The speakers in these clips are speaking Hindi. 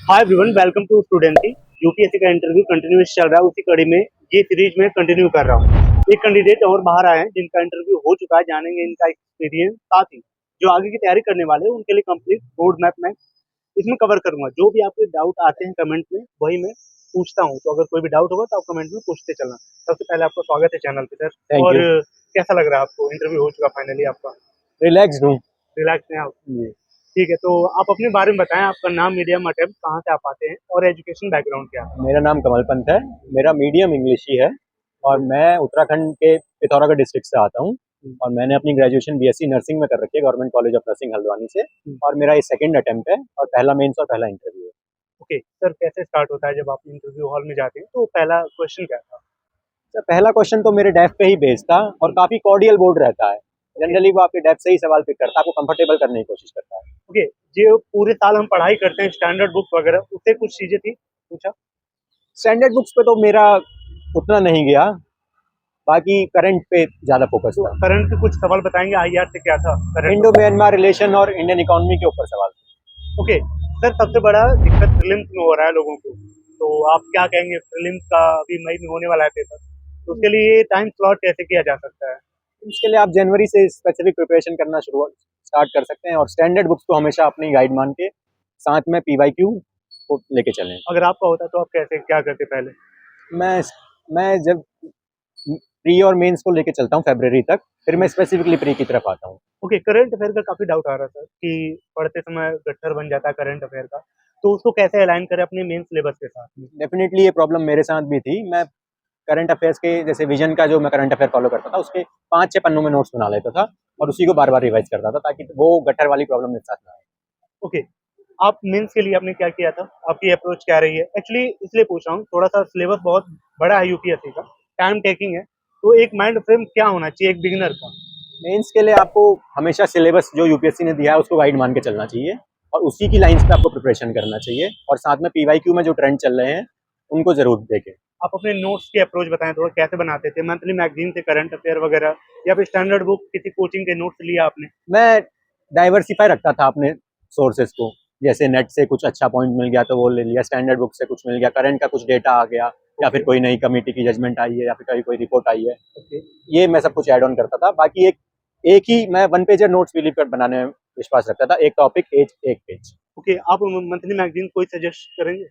हाय एवरीवन, वेलकम टू स्टूडेंसी। यूपीएससी का इंटरव्यू कंटिन्यूस चल रहा है, उसी कड़ी में ये सीरीज में कंटिन्यू कर रहा हूँ। एक कैंडिडेट और बाहर आए हैं जिनका इंटरव्यू हो चुका है, जानेंगे इनका एक्सपीरियंस, साथ ही जो आगे की तैयारी करने वाले हैं उनके लिए कंप्लीट रोड मैप में इसमें कवर करूंगा। जो भी आपके डाउट आते हैं कमेंट में वही मैं पूछता हूँ, तो अगर कोई भी डाउट होगा तो आप कमेंट में पूछते चलना। सबसे पहले आपका स्वागत है चैनल पे सर। थैंक और यू। कैसा लग रहा है आपको? इंटरव्यू हो चुका फाइनली आपका, रिलैक्स्ड हूँ। रिलैक्स हैं आप? जी। ठीक है, तो आप अपने बारे में बताएं। आपका नाम, मीडियम अटेम्प्ट, कहाँ से आप आते हैं और एजुकेशन बैकग्राउंड क्या है? मेरा नाम कमल पंत है। मेरा मीडियम इंग्लिश ही है और मैं उत्तराखंड के पिथौरागढ़ डिस्ट्रिक्ट से आता हूँ। और मैंने अपनी ग्रेजुएशन बीएससी नर्सिंग में कर रखी है government college of nursing Haldwani से। और मेरा ये सेकंड अटेम्प्ट है और पहला मेंस और पहला इंटरव्यू है। ओके सर, कैसे स्टार्ट होता है जब आप इंटरव्यू हॉल में जाते हैं? तो पहला क्वेश्चन क्या था? तो पहला क्वेश्चन तो मेरे डेफ पे ही बेस्ड था और काफ़ी कॉर्डियल बोर्ड रहता है। ओके। जनरली वो आपके डेफ से ही सवाल पिक करता है, आपको कंफर्टेबल करने की कोशिश करता है। ओके, जो पूरे साल हम पढ़ाई करते हैं स्टैंडर्ड बुक वगैरह, उससे कुछ चीजें थी पूछा? स्टैंडर्ड बुक्स पे तो मेरा उतना नहीं गया, बाकी करंट पे ज़्यादा फोकस तो था। करंट के कुछ सवाल बताएंगे, आईआर से क्या था करंट इंडो वाला? म्यांमार रिलेशन और इंडियन इकोनॉमी के ऊपर सवाल। ओके सर, सबसे बड़ा दिक्कत प्रीलिम्स में हो रहा है लोगों को, तो आप क्या कहेंगे? प्रीलिम्स का अभी मई में होने वाला है पेपर, तो उसके लिए टाइम स्लॉट कैसे किया जा सकता है? इसके लिए आप जनवरी से स्पेसिफिक प्रिपरेशन करना शुरू स्टार्ट कर सकते हैं और स्टैंडर्ड बुक्स को हमेशा अपनी गाइड मान के साथ में पीवाईक्यू को लेके चलें। अगर आपका होता तो आप कैसे क्या करते पहले? मैं मैं जब प्री और मेंस को लेके चलता हूँ फरवरी तक, फिर मैं स्पेसिफिकली प्री की तरफ आता हूँ। ओके, करंट अफेयर का काफी डाउट आ रहा था कि पढ़ते समय गट्ठर बन जाता है करंट अफेयर का, तो उसको कैसे अलाइन करें अपने मेन सिलेबस के साथ में? डेफिनेटली ये प्रॉब्लम मेरे साथ भी थी। मैं करंट अफेयर्स के जैसे विजन का जो मैं करंट अफेयर फॉलो करता था उसके 5-6 पन्नों में नोट्स बना लेता था और उसी को बार बार रिवाइज करता था ताकि वो गट्ठर वाली प्रॉब्लम मेरे साथ ना आए। ओके, आप मेंस के लिए आपने क्या किया था? आपकी अप्रोच क्या रही है? एक्चुअली इसलिए पूछ रहा हूँ, थोड़ा सा सिलेबस बहुत बड़ा है यूपीएससी का, टाइम टेकिंग है, तो एक माइंड फ्रेम क्या होना चाहिए एक बिगिनर का? मेंस के लिए आपको हमेशा सिलेबस जो यूपीएससी ने दिया है उसको गाइड मान के चलना चाहिए और उसी की लाइंस पे आपको प्रिपरेशन करना चाहिए और साथ में पीवाईक्यू में जो ट्रेंड चल रहे हैं उनको जरूर देखें। आप अपने नोट्स की अप्रोच बताएं थोड़ा, कैसे बनाते थे? मंथली मैगजीन से करंट अफेयर वगैरह, या फिर स्टैंडर्ड बुक किसी कोचिंग के नोट्स लिया आपने? मैं डाइवर्सिफाई रखता था अपने सोर्सेज को, जैसे नेट से कुछ अच्छा पॉइंट मिल गया तो वो ले लिया, स्टैंडर्ड बुक से कुछ मिल गया, करंट का कुछ डेटा आ गया या फिर कोई नई कमेटी की जजमेंट आई है या फिर कोई रिपोर्ट आई है, ओके। ये मैं सब कुछ ऐड ऑन करता था। बाकी एक एक ही मैं वन पेजर नोट्स बिलीव कर बनाने में विश्वास रखता था, एक टॉपिक एक पेज। ओके, आप मंथली मैगजीन कोई सजेस्ट करेंगे?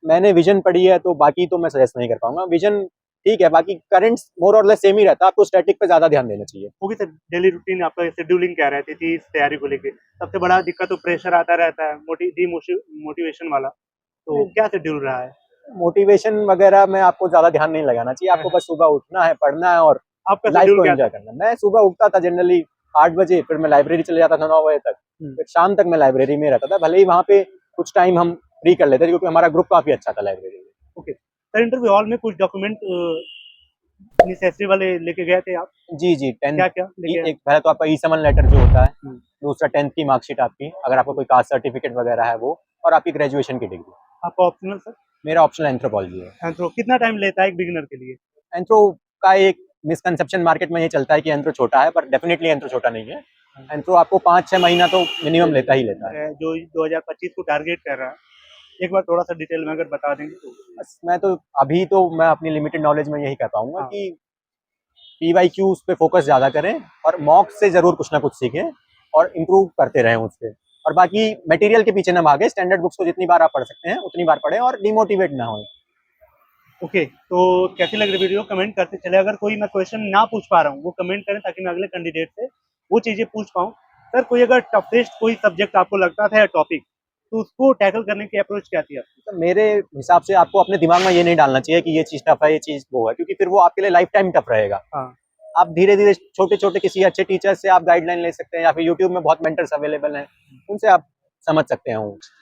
मैंने विजन पढ़ी है तो बाकी तो मैं सजेस्ट नहीं कर पाऊंगा। विजन ठीक है, बाकी करंट्स मोर और लेस सेम ही रहता है, आपको स्टैटिक पे ज्यादा ध्यान देना चाहिए। ओके सर, डेली रूटीन आपका शेड्यूलिंग क्या रहती थी इस तैयारी को लेके? सबसे बड़ा दिक्कत तो प्रेशर आता रहता है, मोटिवेशन वाला, तो क्या शेड्यूल रहा है? मोटिवेशन वगैरह में आपको ज्यादा ध्यान नहीं लगाना चाहिए, आपको बस सुबह उठना है, पढ़ना है और आपका लाइफ शेड्यूल को क्या एंजॉय था? करना है। मैं सुबह उठता था जनरली 8 बजे, फिर मैं लाइब्रेरी चले जाता था 9 बजे तक, फिर शाम तक मैं लाइब्रेरी में रहता था। भले ही वहाँ पे कुछ टाइम हम फ्री कर लेते थे क्योंकि हमारा ग्रुप काफी अच्छा था लाइब्रेरी में। ओके सर, इंटरव्यू हॉल में कुछ डॉक्यूमेंट नेसेसरी वाले लेके गए थे आप? जी जी, टेंथ क्या क्या लेके आए? एक पहले तो आपका ई समन लेटर जो होता है, हम्म, दूसरा टेंथ की मार्कशीट आपकी, अगर आपको कोई कास्ट सर्टिफिकेट वगैरह है वो, और आपकी ग्रेजुएशन की डिग्री। आपका ऑप्शनल सर? मेरा ऑप्शनल एंथ्रोपॉलॉजी है। एंथ्रो कितना टाइम लेता है एक बिगिनर के लिए? एंथ्रो का एक मिसकंसेप्शन मार्केट में ये चलता है कि एंथ्रो छोटा है, पर डेफिनेटली एंथ्रो छोटा नहीं है। एंथ्रो आपको 5-6 महीना तो मिनिमम लेता ही लेता है। जो 2025 को टारगेट कर रहा है, एक बार थोड़ा सा डिटेल में अगर बता देंगे तो। बस मैं अपनी लिमिटेड नॉलेज में यही कह पाऊंगा हाँ। कि पीवाईक्यूज पे फोकस ज्यादा करें और मॉक से जरूर कुछ ना कुछ सीखें और इम्प्रूव करते रहें उससे। और बाकी मटेरियल के पीछे ना भागे, स्टैंडर्ड बुक्स को जितनी बार आप पढ़ सकते हैं उतनी बार पढ़ें और डिमोटिवेट ना हो। ओके, तो कैसी लग रही वीडियो? कमेंट करते चले। अगर कोई मैं क्वेश्चन ना पूछ पा रहा हूँ वो कमेंट करें, ताकि मैं अगले कैंडिडेट से वो चीजें पूछ पाऊँ। सर, कोई अगर टफेस्ट कोई सब्जेक्ट आपको लगता था या टॉपिक, तो उसको टैकल करने की अप्रोच क्या थी आपकी? तो मेरे हिसाब से आपको अपने दिमाग में ये नहीं डालना चाहिए कि ये चीज टफ है, ये चीज वो है, क्योंकि फिर वो आपके लिए लाइफ टाइम टफ रहेगा। हाँ। आप धीरे धीरे छोटे छोटे किसी अच्छे टीचर से आप गाइडलाइन ले सकते हैं या फिर यूट्यूब में बहुत मेंटर्स अवेलेबल हैं, उनसे आप समझ सकते हैं।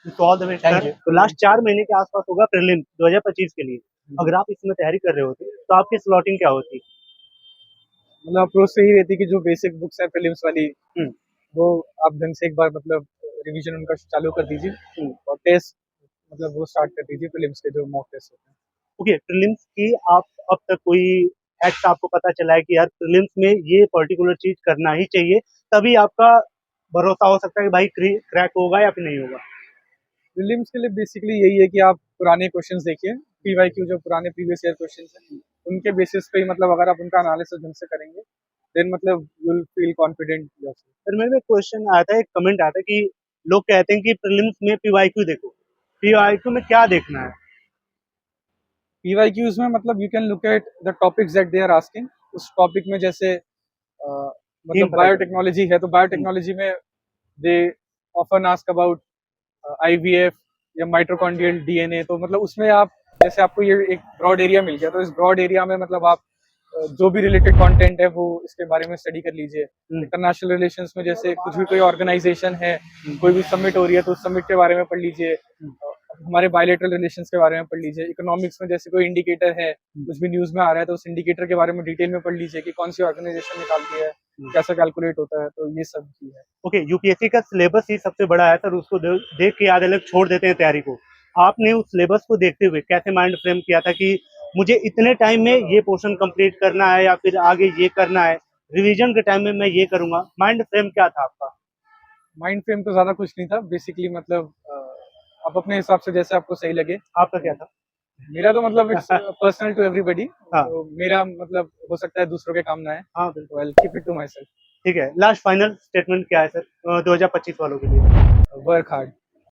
तो all the best thank sir. You. तो लास्ट 4 महीने के आसपास होगा प्रीलिम्स 2025 के लिए। अगर आप इसमें तैयारी कर रहे होते तो आपकी स्लॉटिंग क्या होती? मतलब अप्रोच से ही रहती कि जो बेसिक बुक्स है प्रीलिम्स वाली, हम्म, वो आप ढंग से एक बार मतलब रिवीजन उनका चालू कर दीजिए हम्म। और टेस्ट मतलब वो स्टार्ट कर दीजिए प्रीलिम्स के जो मॉक टेस्ट होते हैं। ओके, प्रीलिम्स की आप अब तक कोई हैक्स आपको पता चला है कि यार प्रीलिम्स में ये पर्टिकुलर चीज करना ही चाहिए, तभी आपका भरोसा हो सकता है कि भाई क्रैक होगा या फिर नहीं होगा? प्रीलिम्स के लिए बेसिकली यही है कि आप पुराने क्वेश्चंस देखिए, पीवाईक्यू जो पुराने प्रीवियस ईयर क्वेश्चंस हैं उनके बेसिस पे ही मतलब अगर आप उनका एनालिसिस ढंग से करेंगे देन मतलब you will feel confident yourself. Sir मेरे में क्वेश्चन आया था, एक कमेंट आया था कि लोग कहते हैं कि प्रीलिम्स में पीवाईक्यू देखो, पीवाईक्यू में क्या देखना है? पीवाईक्यूज में मतलब you can look at the topics that they are asking. उस टॉपिक में जैसे थीम मतलब पता चले। बायोटेक्नोलॉजी है तो बायोटेक्नोलॉजी में they often ask about IVF या माइटोकॉन्ड्रियल डीएनए, तो मतलब उसमें आप जैसे आपको ये एक ब्रॉड एरिया मिल गया तो इस ब्रॉड एरिया में मतलब आप जो भी रिलेटेड कंटेंट है वो इसके बारे में स्टडी कर लीजिए। इंटरनेशनल रिलेशंस में जैसे कुछ भी कोई ऑर्गेनाइजेशन है, कोई भी समिट हो रही है तो उस समिट के बारे में पढ़ लीजिए। हमारे बायलैटरल रिलेशंस के बारे में पढ़ लीजिए। इकोनॉमिक्स में जैसे कोई इंडिकेटर है, कुछ भी न्यूज में आ रहा है तो उस इंडिकेटर के बारे में डिटेल में पढ़ लीजिए कि कौन सी ऑर्गेनाइजेशन निकालती है, कैसे कैलकुलेट होता है, तो ये सब चीज है। ओके, यूपीएससी का सिलेबस ही सबसे बड़ा है सर, उसको देख के आधे लोग छोड़ देते हैं तैयारी को। आपने उस सिलेबस को देखते हुए कैसे माइंड फ्रेम किया था कि मुझे इतने टाइम में ये पोर्शन कंप्लीट करना है या फिर आगे ये करना है, रिवीजन के टाइम में मैं ये करूंगा, माइंड फ्रेम क्या था आपका? माइंड फ्रेम तो ज्यादा कुछ नहीं था बेसिकली, मतलब आप अपने हिसाब से जैसे आपको सही लगे। आपका क्या था? मेरा तो मतलब इट्स पर्सनल टू एवरीबॉडी, हाँ। तो मेरा मतलब हो सकता है दूसरों के काम ना है, हाँ बिल्कुल। तो I keep it to myself. ठीक है, लास्ट फाइनल स्टेटमेंट क्या है सर 2025 वालों के लिए? Work hard.